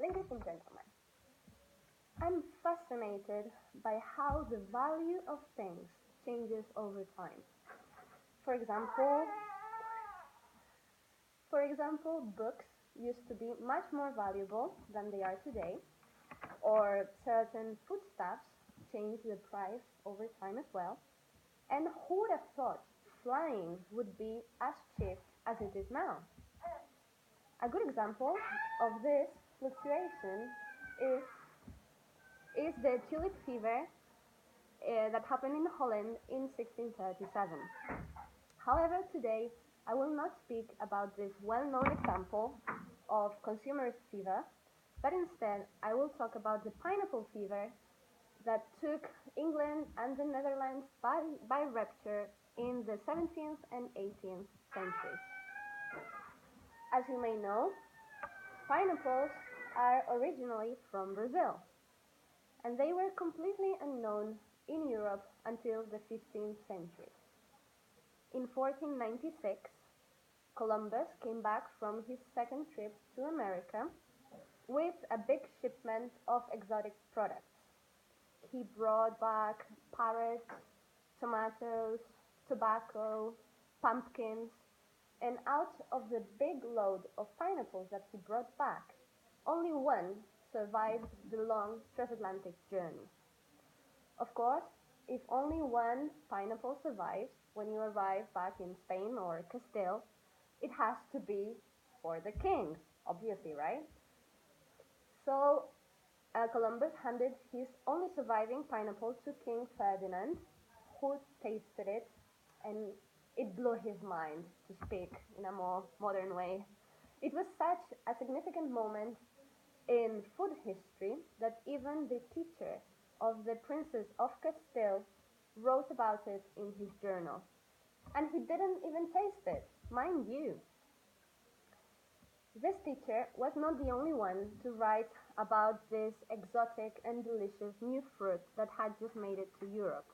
Ladies and gentlemen, I'm fascinated by how the value of things changes over time. For example, books used to be much more valuable than they are today, or certain foodstuffs change the price over time as well. And who would have thought flying would be as cheap as it is now? A good example of this fluctuation is, is the tulip fever that happened in Holland in 1637. However, today I will not speak about this well-known example of consumerist fever, but instead I will talk about the pineapple fever that took England and the Netherlands by rapture in the 17th and 18th centuries. As you may know, pineapples are originally from Brazil, and they were completely unknown in Europe until the 15th century. In 1496, Columbus came back from his second trip to America with a big shipment of exotic products. He brought back parrots, tomatoes, tobacco, pumpkins, and out of the big load of pineapples that he brought back, only one survived the long transatlantic journey. Of course, if only one pineapple survives when you arrive back in Spain or Castile, it has to be for the king, obviously, right? So Columbus handed his only surviving pineapple to King Ferdinand, who tasted it, and it blew his mind, to speak in a more modern way. It was such a significant moment in food history that even the teacher of the Princess of Castile wrote about it in his journal. And he didn't even taste it, mind you. This teacher was not the only one to write about this exotic and delicious new fruit that had just made it to Europe.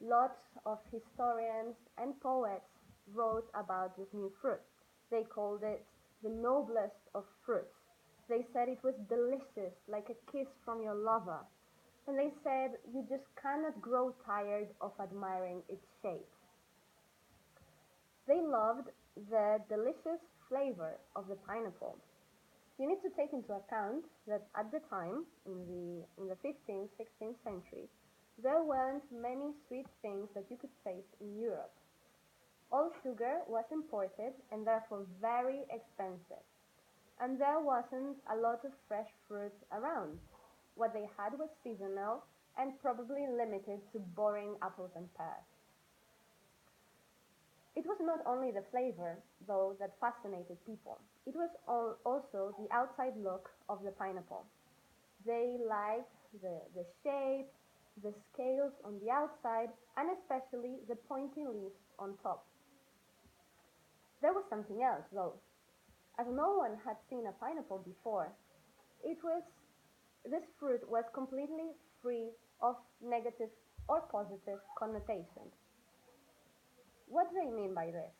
Lots of historians and poets wrote about this new fruit. They called it the noblest of fruits. They said it was delicious, like a kiss from your lover. And they said you just cannot grow tired of admiring its shape. They loved the delicious flavor of the pineapple. You need to take into account that at the time, in the 15th, 16th century, there weren't many sweet things that you could taste in Europe. All sugar was imported and therefore very expensive. And there wasn't a lot of fresh fruit around. What they had was seasonal and probably limited to boring apples and pears. It was not only the flavor, though, that fascinated people. It was also the outside look of the pineapple. They liked the shape, the scales on the outside, and especially the pointy leaves on top. There was something else, though. As no one had seen a pineapple before, it was this fruit was completely free of negative or positive connotations. What do I mean by this?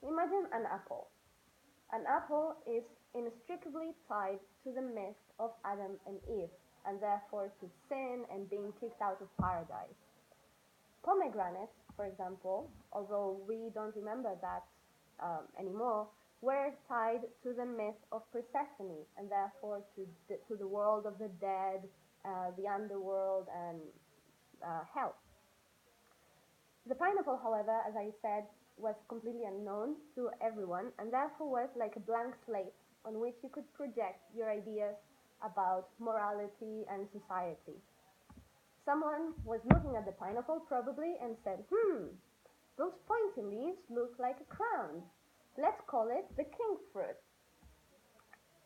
Imagine an apple. An apple is inextricably tied to the myth of Adam and Eve, and therefore to sin and being kicked out of paradise. Pomegranates, for example, although we don't remember that anymore, were tied to the myth of Persephone, and therefore to the world of the dead, the underworld, and hell. The pineapple, however, as I said, was completely unknown to everyone, and therefore was like a blank slate on which you could project your ideas about morality and society. Someone was looking at the pineapple probably and said, those pointy leaves look like a crown. Let's call it the king fruit.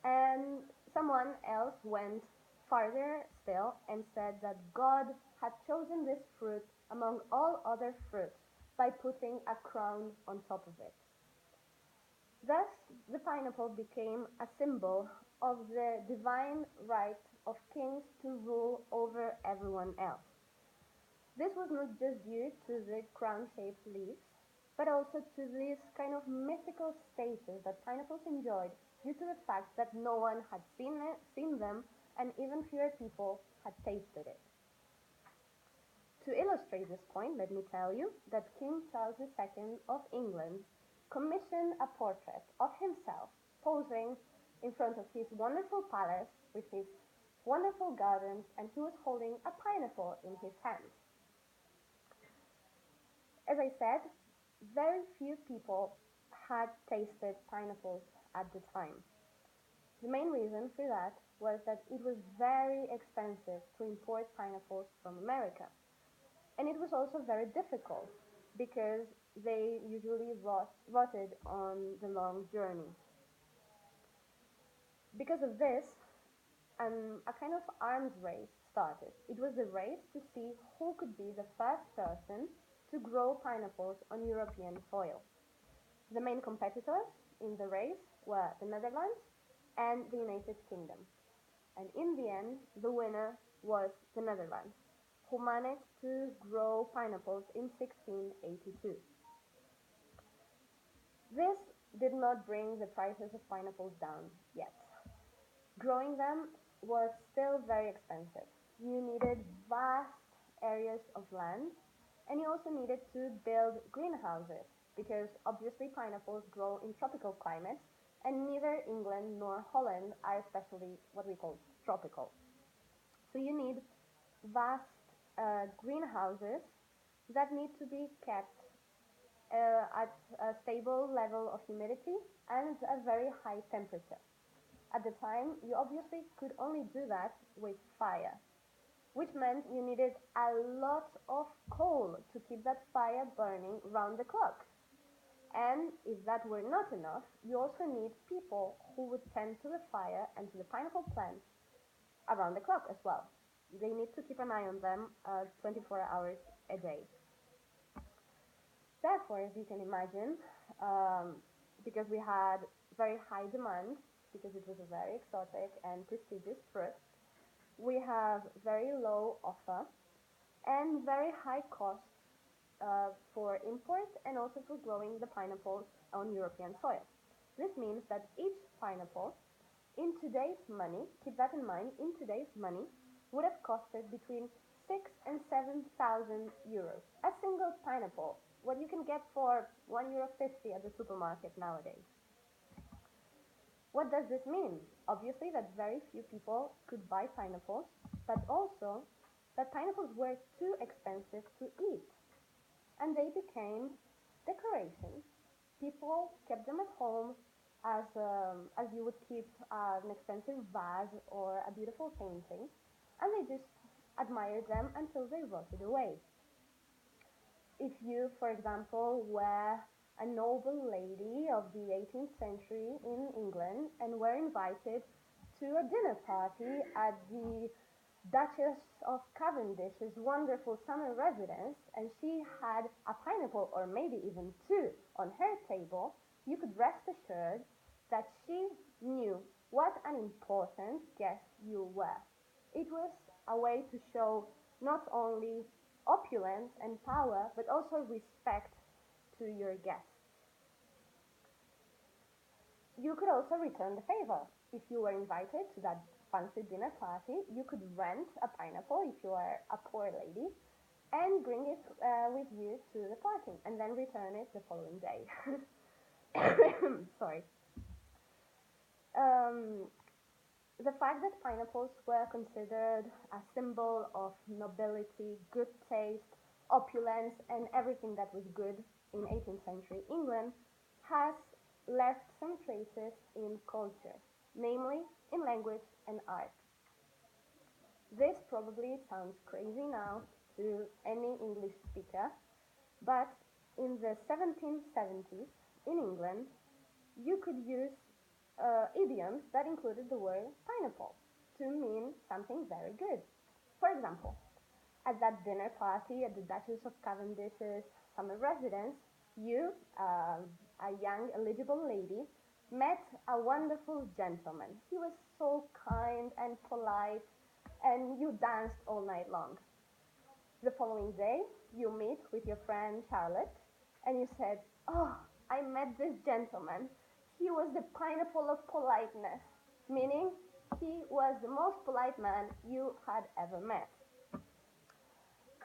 And someone else went farther still and said that God had chosen this fruit among all other fruits by putting a crown on top of it. Thus, the pineapple became a symbol of the divine right of kings to rule over everyone else. This was not just due to the crown-shaped leaves, but also to this kind of mythical status that pineapples enjoyed due to the fact that no one had seen them and even fewer people had tasted it. To illustrate this point, let me tell you that King Charles II of England commissioned a portrait of himself posing in front of his wonderful palace with his wonderful gardens, and he was holding a pineapple in his hand. As I said, very few people had tasted pineapples at the time. The main reason for that was that it was very expensive to import pineapples from America. And it was also very difficult because they usually rotted on the long journey. Because of this, a kind of arms race started. It was a race to see who could be the first person to grow pineapples on European soil. The main competitors in the race were the Netherlands and the United Kingdom. And in the end, the winner was the Netherlands, who managed to grow pineapples in 1682. This did not bring the prices of pineapples down yet. Growing them was still very expensive. You needed vast areas of land, and you also needed to build greenhouses, because obviously pineapples grow in tropical climates, and neither England nor Holland are especially what we call tropical. So you need vast greenhouses that need to be kept at a stable level of humidity and a very high temperature. At the time, you obviously could only do that with fire, which meant you needed a lot of coal to keep that fire burning round the clock. And if that were not enough, you also need people who would tend to the fire and to the pineapple plants around the clock as well. They need to keep an eye on them 24 hours a day. Therefore, as you can imagine, because we had very high demand, because it was a very exotic and prestigious fruit, we have very low offer and very high costs for import and also for growing the pineapples on European soil. This means that each pineapple, in today's money, keep that in mind, in today's money, would have costed between 6 and 7,000 euros. A single pineapple, what you can get for €1.50 at the supermarket nowadays. What does this mean? Obviously that very few people could buy pineapples, but also that pineapples were too expensive to eat, and they became decorations. People kept them at home as you would keep an expensive vase or a beautiful painting, and they just admired them until they rotted away. If you, for example, were a noble lady of the 18th century in England and were invited to a dinner party at the Duchess of Cavendish's wonderful summer residence, and she had a pineapple or maybe even two on her table, you could rest assured that she knew what an important guest you were. It was a way to show not only opulence and power, but also respect to your guests. You could also return the favor. If you were invited to that fancy dinner party, you could rent a pineapple if you are a poor lady and bring it with you to the party and then return it the following day. Sorry. The fact that pineapples were considered a symbol of nobility, good taste, opulence, and everything that was good in 18th century England has left some traces in culture, namely in language and art. This probably sounds crazy now to any English speaker, but in the 1770s in England, you could use idioms that included the word pineapple to mean something very good. For example, at that dinner party at the Duchess of Cavendish's summer residence, you, a young eligible lady, met a wonderful gentleman. He was so kind and polite, and you danced all night long. The following day, you meet with your friend Charlotte, and you said, "Oh, I met this gentleman. he was the pineapple of politeness, meaning he was the most polite man you had ever met.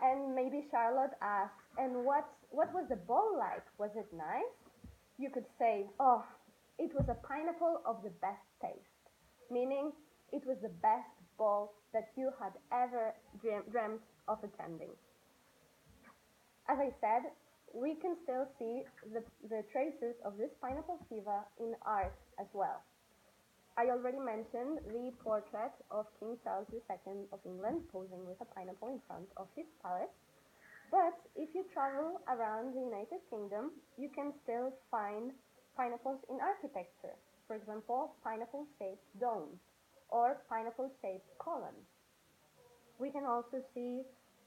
And maybe Charlotte asks, and what was the ball like? Was it nice? You could say, oh, it was a pineapple of the best taste, meaning it was the best ball that you had ever dreamt of attending. As I said, we can still see the traces of this pineapple fever in art as well. I already mentioned the portrait of King Charles II of England posing with a pineapple in front of his palace. But if you travel around the United Kingdom, you can still find pineapples in architecture. For example, pineapple-shaped domes or pineapple-shaped columns. We can also see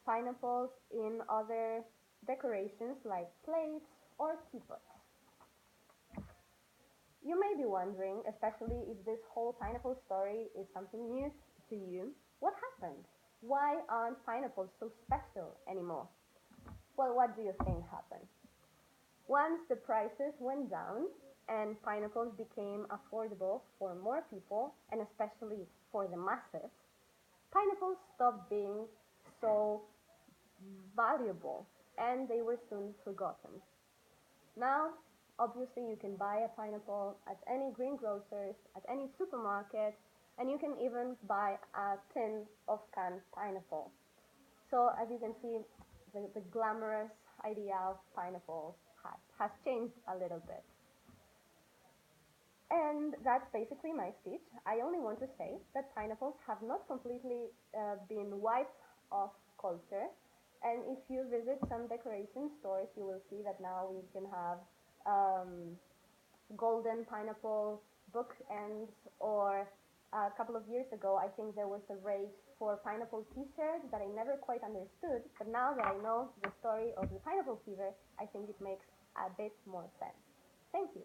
pineapples in other decorations like plates or teapots. You may be wondering, especially if this whole pineapple story is something new to you, what happened? Why aren't pineapples so special anymore? Well, what do you think happened? Once the prices went down and pineapples became affordable for more people, and especially for the masses, pineapples stopped being so valuable and they were soon forgotten. Now, obviously, you can buy a pineapple at any greengrocers, at any supermarket, and you can even buy a tin of canned pineapple. So, as you can see, the glamorous idea of pineapples has changed a little bit. And that's basically my speech. I only want to say that pineapples have not completely been wiped off culture. And if you visit some decoration stores, you will see that now we can have golden pineapple bookends, or a couple of years ago, I think there was a rage for pineapple t-shirts that I never quite understood. But now that I know the story of the pineapple fever, I think it makes a bit more sense. Thank you.